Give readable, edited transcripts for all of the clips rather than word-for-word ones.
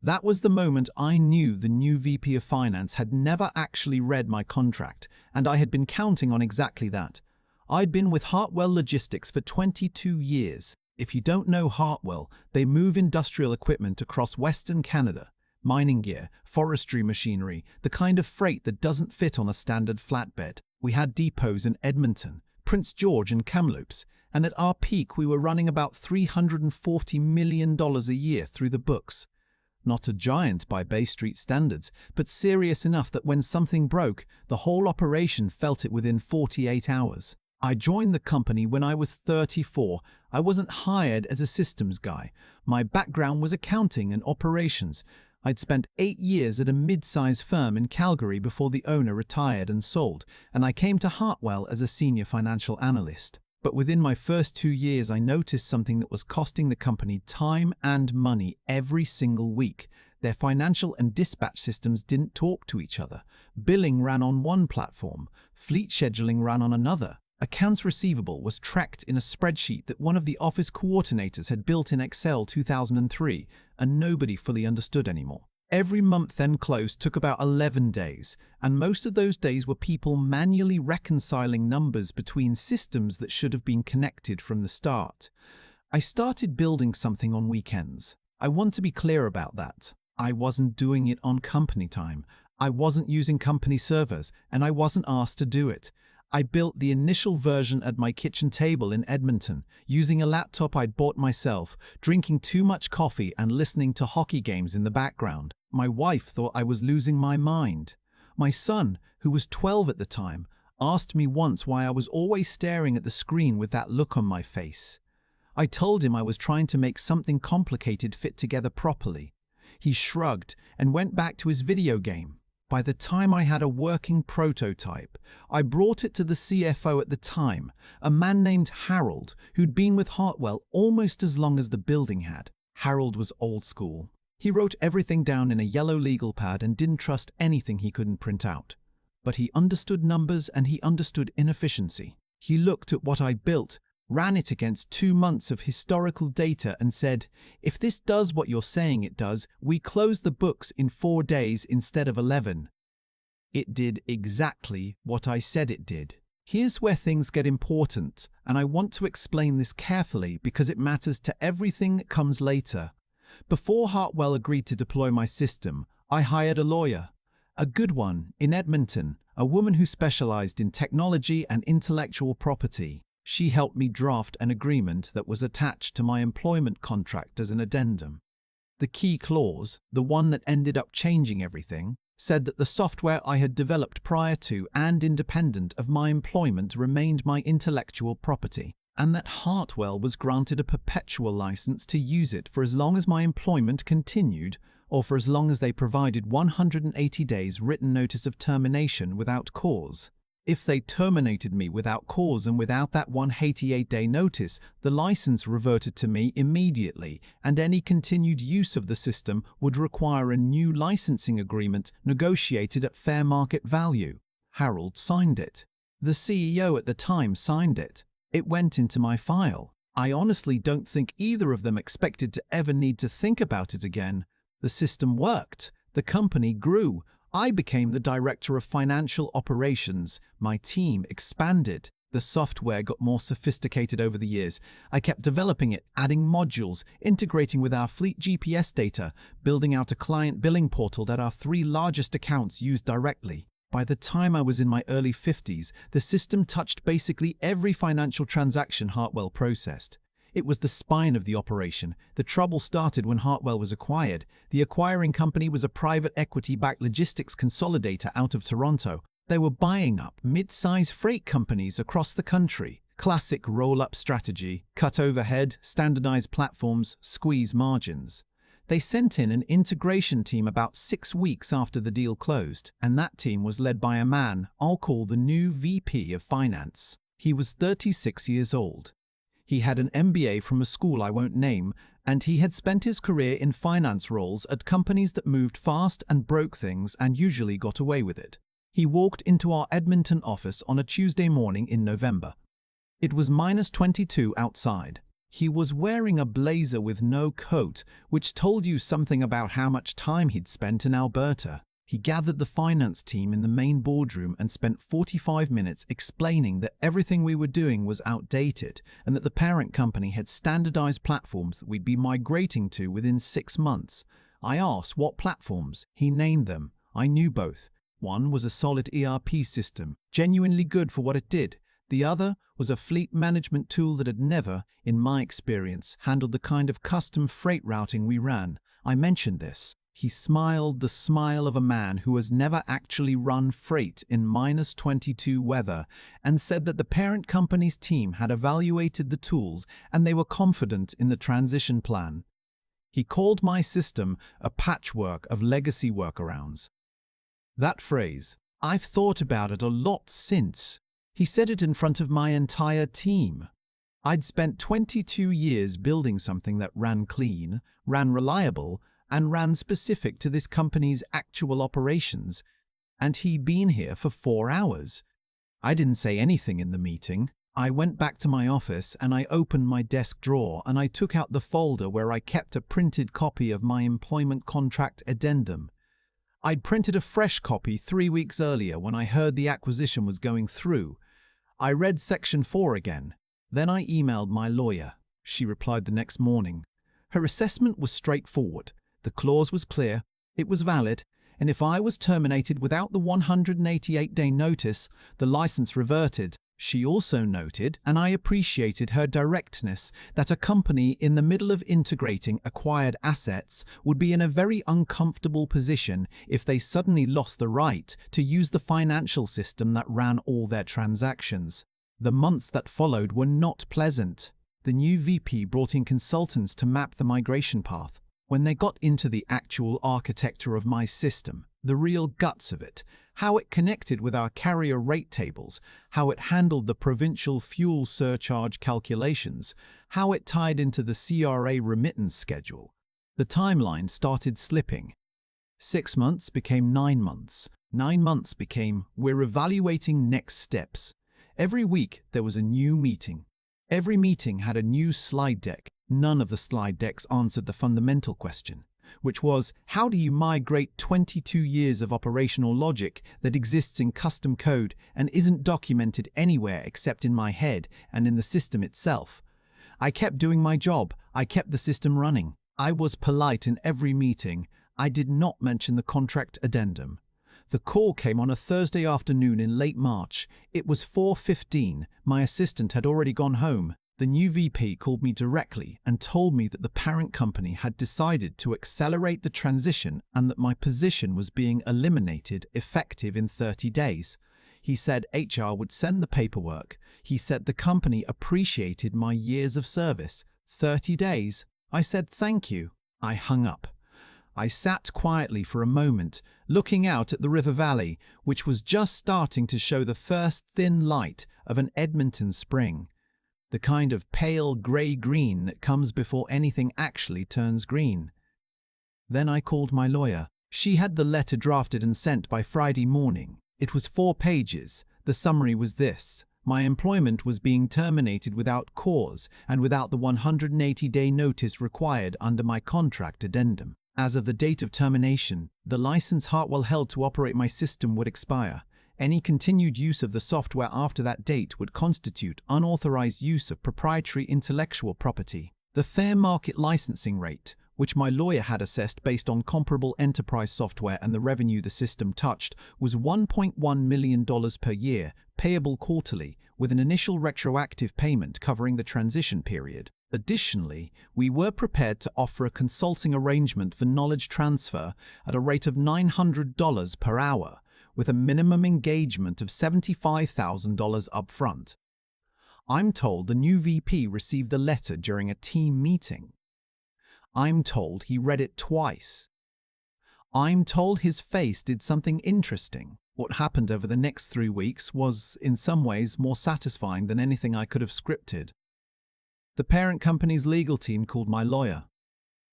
That was the moment I knew the new VP of Finance had never actually read my contract, and I had been counting on exactly that. I'd been with Hartwell Logistics for 22 years. If you don't know Hartwell, they move industrial equipment across Western Canada. Mining gear, forestry machinery, the kind of freight that doesn't fit on a standard flatbed. We had depots in Edmonton, Prince George and Kamloops, and at our peak we were running about $340 million a year through the books. Not a giant by Bay Street standards, but serious enough that when something broke, the whole operation felt it within 48 hours. I joined the company when I was 34. I wasn't hired as a systems guy. My background was accounting and operations. I'd spent 8 years at a mid-size firm in Calgary before the owner retired and sold, and I came to Hartwell as a senior financial analyst. But within my first 2 years, I noticed something that was costing the company time and money every single week. Their financial and dispatch systems didn't talk to each other. Billing ran on one platform. Fleet scheduling ran on another. Accounts receivable was tracked in a spreadsheet that one of the office coordinators had built in Excel 2003, and nobody fully understood anymore. Every month-end close took about 11 days, and most of those days were people manually reconciling numbers between systems that should have been connected from the start. I started building something on weekends. I want to be clear about that. I wasn't doing it on company time. I wasn't using company servers, and I wasn't asked to do it. I built the initial version at my kitchen table in Edmonton, using a laptop I'd bought myself, drinking too much coffee and listening to hockey games in the background. My wife thought I was losing my mind. My son, who was 12 at the time, asked me once why I was always staring at the screen with that look on my face. I told him I was trying to make something complicated fit together properly. He shrugged and went back to his video game. By the time I had a working prototype, I brought it to the CFO at the time, a man named Harold, who'd been with Hartwell almost as long as the building had. Harold was old school. He wrote everything down in a yellow legal pad and didn't trust anything he couldn't print out. But he understood numbers and he understood inefficiency. He looked at what I'd built, ran it against 2 months of historical data and said, "If this does what you're saying it does, we close the books in 4 days instead of 11. It did exactly what I said it did. Here's where things get important, and I want to explain this carefully because it matters to everything that comes later. Before Hartwell agreed to deploy my system, I hired a lawyer. A good one, in Edmonton, a woman who specialized in technology and intellectual property. She helped me draft an agreement that was attached to my employment contract as an addendum. The key clause, the one that ended up changing everything, said that the software I had developed prior to and independent of my employment remained my intellectual property, and that Hartwell was granted a perpetual license to use it for as long as my employment continued, or for as long as they provided 180 days written notice of termination without cause. If they terminated me without cause and without that 188-day notice, the license reverted to me immediately, and any continued use of the system would require a new licensing agreement negotiated at fair market value. Harold signed it. The CEO at the time signed it. It went into my file. I honestly don't think either of them expected to ever need to think about it again. The system worked. The company grew. I became the director of financial operations. My team expanded. The software got more sophisticated over the years. I kept developing it, adding modules, integrating with our fleet GPS data, building out a client billing portal that our 3 largest accounts used directly. By the time I was in my early 50s, the system touched basically every financial transaction Hartwell processed. It was the spine of the operation. The trouble started when Hartwell was acquired. The acquiring company was a private equity-backed logistics consolidator out of Toronto. They were buying up mid-size freight companies across the country. Classic roll-up strategy: cut overhead, standardize platforms, squeeze margins. They sent in an integration team about 6 weeks after the deal closed, and that team was led by a man I'll call the new VP of Finance. He was 36 years old. He had an MBA from a school I won't name, and he had spent his career in finance roles at companies that moved fast and broke things and usually got away with it. He walked into our Edmonton office on a Tuesday morning in November. It was -22 outside. He was wearing a blazer with no coat, which told you something about how much time he'd spent in Alberta. He gathered the finance team in the main boardroom and spent 45 minutes explaining that everything we were doing was outdated and that the parent company had standardized platforms that we'd be migrating to within 6 months. I asked what platforms. He named them. I knew both. One was a solid ERP system, genuinely good for what it did. The other was a fleet management tool that had never, in my experience, handled the kind of custom freight routing we ran. I mentioned this. He smiled the smile of a man who has never actually run freight in -22 weather and said that the parent company's team had evaluated the tools and they were confident in the transition plan. He called my system a patchwork of legacy workarounds. That phrase, I've thought about it a lot since. He said it in front of my entire team. I'd spent 22 years building something that ran clean, ran reliable, and ran specific to this company's actual operations, and he'd been here for 4 hours. I didn't say anything in the meeting. I went back to my office and I opened my desk drawer and I took out the folder where I kept a printed copy of my employment contract addendum. I'd printed a fresh copy 3 weeks earlier when I heard the acquisition was going through. I read Section 4 again. Then I emailed my lawyer. She replied the next morning. Her assessment was straightforward. The clause was clear, it was valid, and if I was terminated without the 188-day notice, the license reverted. She also noted, and I appreciated her directness, that a company in the middle of integrating acquired assets would be in a very uncomfortable position if they suddenly lost the right to use the financial system that ran all their transactions. The months that followed were not pleasant. The new VP brought in consultants to map the migration path. When they got into the actual architecture of my system, the real guts of it, how it connected with our carrier rate tables, how it handled the provincial fuel surcharge calculations, how it tied into the CRA remittance schedule, the timeline started slipping. 6 months became 9 months. 9 months became, we're evaluating next steps. Every week there was a new meeting. Every meeting had a new slide deck. None of the slide decks answered the fundamental question, which was, how do you migrate 22 years of operational logic that exists in custom code and isn't documented anywhere except in my head and in the system itself? I kept doing my job. I kept the system running. I was polite in every meeting. I did not mention the contract addendum. The call came on a Thursday afternoon in late March. It was 4:15. My assistant had already gone home. The new VP called me directly and told me that the parent company had decided to accelerate the transition and that my position was being eliminated effective in 30 days. He said HR would send the paperwork. He said the company appreciated my years of service. 30 days. I said thank you. I hung up. I sat quietly for a moment, looking out at the river valley, which was just starting to show the first thin light of an Edmonton spring. The kind of pale grey-green that comes before anything actually turns green. Then I called my lawyer. She had the letter drafted and sent by Friday morning. It was 4 pages. The summary was this. My employment was being terminated without cause and without the 180-day notice required under my contract addendum. As of the date of termination, the license Hartwell held to operate my system would expire. Any continued use of the software after that date would constitute unauthorized use of proprietary intellectual property. The fair market licensing rate, which my lawyer had assessed based on comparable enterprise software and the revenue the system touched, was $1.1 million per year, payable quarterly, with an initial retroactive payment covering the transition period. Additionally, we were prepared to offer a consulting arrangement for knowledge transfer at a rate of $900 per hour, with a minimum engagement of $75,000 upfront. I'm told the new VP received the letter during a team meeting. I'm told he read it twice. I'm told his face did something interesting. What happened over the next 3 weeks was, in some ways, more satisfying than anything I could have scripted. The parent company's legal team called my lawyer.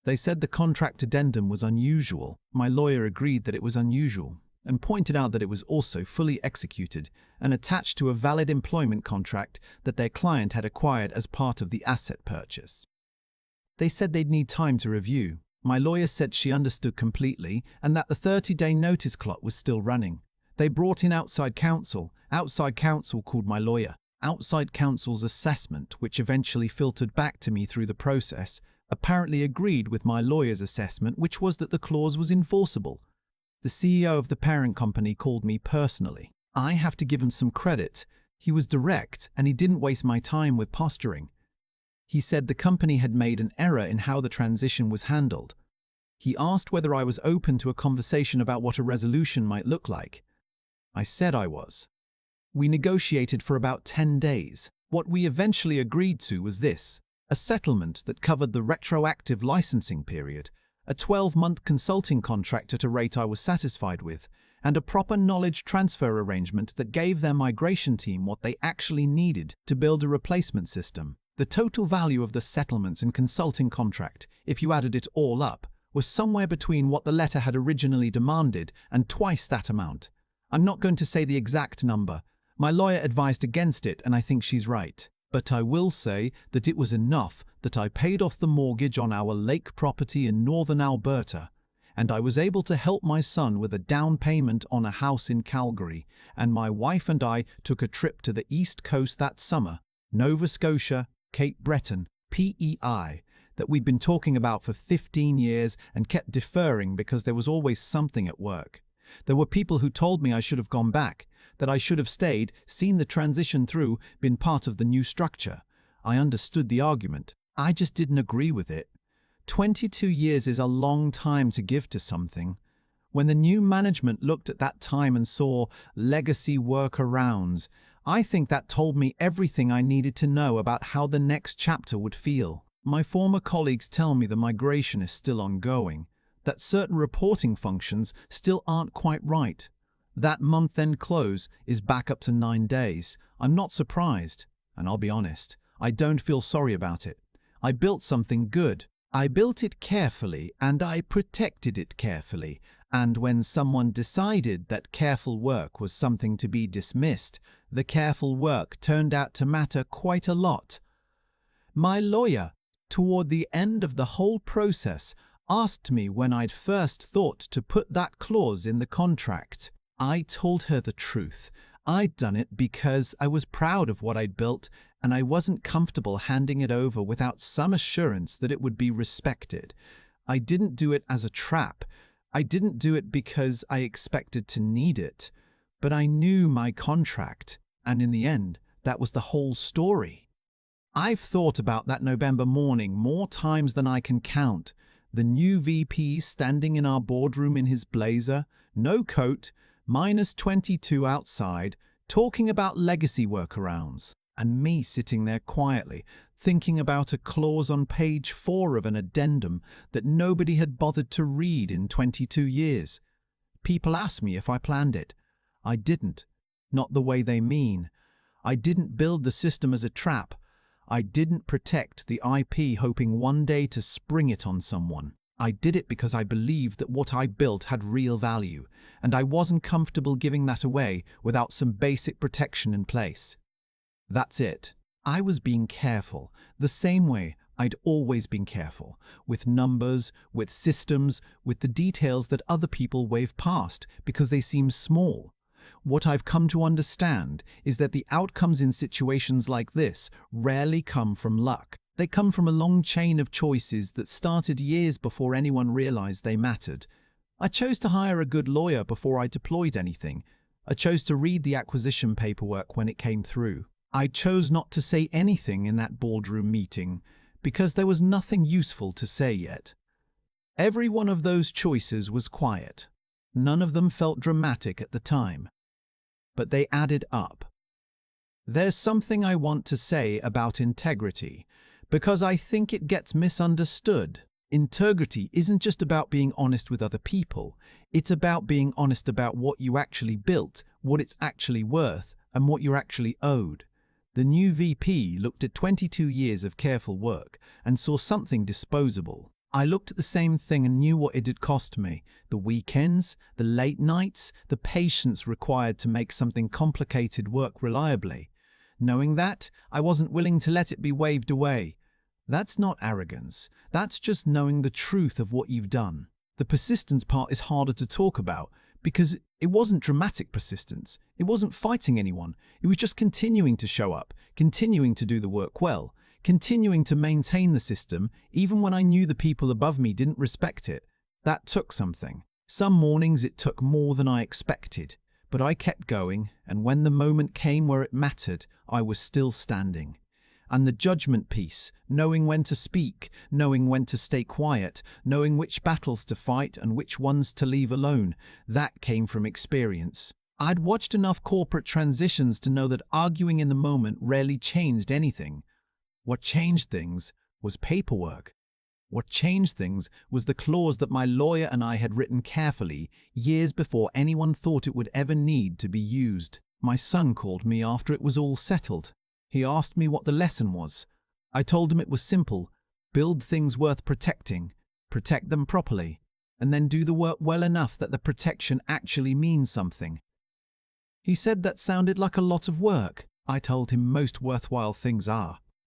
They said the contract addendum was unusual. My lawyer agreed that it was unusual. and pointed out that it was also fully executed and attached to a valid employment contract that their client had acquired as part of the asset purchase. They said they'd need time to review. My lawyer said she understood completely and that the 30-day notice clock was still running. They brought in outside counsel. Outside counsel called my lawyer. Outside counsel's assessment, which eventually filtered back to me through the process, apparently agreed with my lawyer's assessment, which was that the clause was enforceable. The CEO of the parent company called me personally. I have to give him some credit. He was direct and he didn't waste my time with posturing. He said the company had made an error in how the transition was handled. He asked whether I was open to a conversation about what a resolution might look like. I said I was. We negotiated for about 10 days. What we eventually agreed to was this: a settlement that covered the retroactive licensing period, a 12-month consulting contract at a rate I was satisfied with, and a proper knowledge transfer arrangement that gave their migration team what they actually needed to build a replacement system. The total value of the settlements and consulting contract, if you added it all up, was somewhere between what the letter had originally demanded and twice that amount. I'm not going to say the exact number. My lawyer advised against it, and I think she's right. But I will say that it was enough that I paid off the mortgage on our lake property in northern Alberta, and I was able to help my son with a down payment on a house in Calgary, and my wife and I took a trip to the East Coast that summer, Nova Scotia, Cape Breton, PEI, that we'd been talking about for 15 years and kept deferring because there was always something at work. There were people who told me I should have gone back, that I should have stayed, seen the transition through, been part of the new structure. I understood the argument. I just didn't agree with it. 22 years is a long time to give to something. When the new management looked at that time and saw legacy workarounds, I think that told me everything I needed to know about how the next chapter would feel. My former colleagues tell me the migration is still ongoing, that certain reporting functions still aren't quite right. That month-end close is back up to 9 days. I'm not surprised, and I'll be honest, I don't feel sorry about it. I built something good. I built it carefully and I protected it carefully. And when someone decided that careful work was something to be dismissed, the careful work turned out to matter quite a lot. My lawyer, toward the end of the whole process, asked me when I'd first thought to put that clause in the contract. I told her the truth. I'd done it because I was proud of what I'd built, and I wasn't comfortable handing it over without some assurance that it would be respected. I didn't do it as a trap. I didn't do it because I expected to need it. But I knew my contract, and in the end, that was the whole story. I've thought about that November morning more times than I can count. The new VP standing in our boardroom in his blazer, no coat, -22 outside, talking about legacy workarounds, and me sitting there quietly, thinking about a clause on page 4 of an addendum that nobody had bothered to read in 22 years. People asked me if I planned it. I didn't. Not the way they mean. I didn't build the system as a trap. I didn't protect the IP hoping one day to spring it on someone. I did it because I believed that what I built had real value, and I wasn't comfortable giving that away without some basic protection in place. That's it. I was being careful, the same way I'd always been careful, with numbers, with systems, with the details that other people wave past because they seem small. What I've come to understand is that the outcomes in situations like this rarely come from luck. They come from a long chain of choices that started years before anyone realized they mattered. I chose to hire a good lawyer before I deployed anything. I chose to read the acquisition paperwork when it came through. I chose not to say anything in that boardroom meeting because there was nothing useful to say yet. Every one of those choices was quiet. None of them felt dramatic at the time, but they added up. There's something I want to say about integrity, because I think it gets misunderstood. Integrity isn't just about being honest with other people. It's about being honest about what you actually built, what it's actually worth, and what you're actually owed. The new VP looked at 22 years of careful work and saw something disposable. I looked at the same thing and knew what it had cost me. The weekends, the late nights, the patience required to make something complicated work reliably. Knowing that, I wasn't willing to let it be waved away. That's not arrogance. That's just knowing the truth of what you've done. The persistence part is harder to talk about because it wasn't dramatic persistence. It wasn't fighting anyone. It was just continuing to show up, continuing to do the work well, continuing to maintain the system even when I knew the people above me didn't respect it. That took something. Some mornings it took more than I expected, but I kept going, and when the moment came where it mattered, I was still standing. And the judgment piece, knowing when to speak, knowing when to stay quiet, knowing which battles to fight and which ones to leave alone, that came from experience. I'd watched enough corporate transitions to know that arguing in the moment rarely changed anything. What changed things was paperwork. What changed things was the clause that my lawyer and I had written carefully, years before anyone thought it would ever need to be used. My son called me after it was all settled. He asked me what the lesson was. I told him it was simple: build things worth protecting, protect them properly, and then do the work well enough that the protection actually means something. He said that sounded like a lot of work. I told him most worthwhile things are.